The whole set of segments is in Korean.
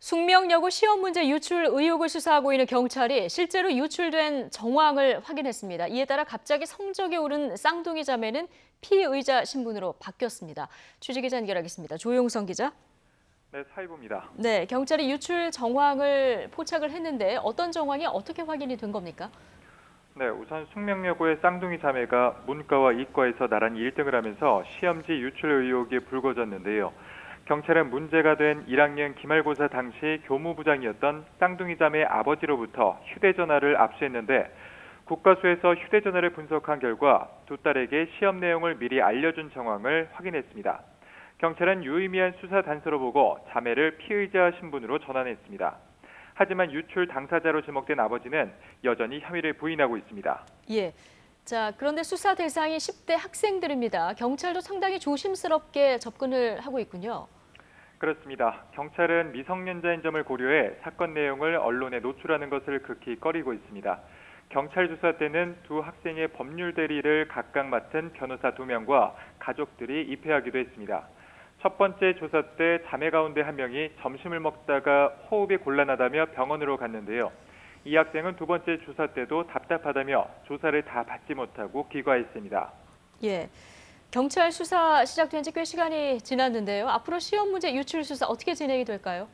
숙명여고 시험 문제 유출 의혹을 수사하고 있는 경찰이 실제로 유출된 정황을 확인했습니다. 이에 따라 갑자기 성적이 오른 쌍둥이 자매는 피의자 신분으로 바뀌었습니다. 취재기자 연결하겠습니다. 조용성 기자. 네, 사이부입니다. 네, 경찰이 유출 정황을 포착을 했는데 어떤 정황이 어떻게 확인이 된 겁니까? 네, 우선 숙명여고의 쌍둥이 자매가 문과와 이과에서 나란히 1등을 하면서 시험지 유출 의혹이 불거졌는데요. 경찰은 문제가 된 1학년 기말고사 당시 교무부장이었던 쌍둥이 자매의 아버지로부터 휴대전화를 압수했는데 국과수에서 휴대전화를 분석한 결과 두 딸에게 시험 내용을 미리 알려준 정황을 확인했습니다. 경찰은 유의미한 수사 단서로 보고 자매를 피의자 신분으로 전환했습니다. 하지만 유출 당사자로 지목된 아버지는 여전히 혐의를 부인하고 있습니다. 예. 자, 그런데 수사 대상이 10대 학생들입니다. 경찰도 상당히 조심스럽게 접근을 하고 있군요. 그렇습니다. 경찰은 미성년자인 점을 고려해 사건 내용을 언론에 노출하는 것을 극히 꺼리고 있습니다. 경찰 조사 때는 두 학생의 법률 대리를 각각 맡은 변호사 2명과 가족들이 입회하기도 했습니다. 첫 번째 조사 때 자매 가운데 한 명이 점심을 먹다가 호흡이 곤란하다며 병원으로 갔는데요. 이 학생은 두 번째 조사 때도 답답하다며 조사를 다 받지 못하고 귀가했습니다. 예. 경찰 수사 시작된 지 꽤 시간이 지났는데요. 앞으로 시험 문제 유출 수사 어떻게 진행이 될까요?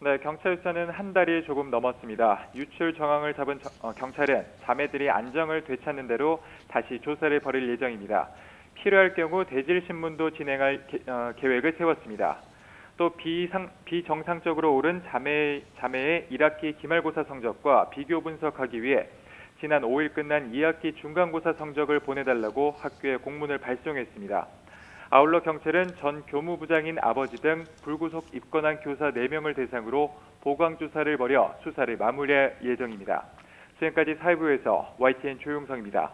네, 경찰 수사는 한 달이 조금 넘었습니다. 유출 정황을 잡은 경찰은 자매들이 안정을 되찾는 대로 다시 조사를 벌일 예정입니다. 필요할 경우 대질신문도 진행할 계획을 세웠습니다. 또 비정상적으로 오른 자매의 1학기 기말고사 성적과 비교 분석하기 위해 지난 5일 끝난 2학기 중간고사 성적을 보내달라고 학교에 공문을 발송했습니다. 아울러 경찰은 전 교무부장인 아버지 등 불구속 입건한 교사 4명을 대상으로 보강조사를 벌여 수사를 마무리할 예정입니다. 지금까지 사회부에서 YTN 조용성입니다.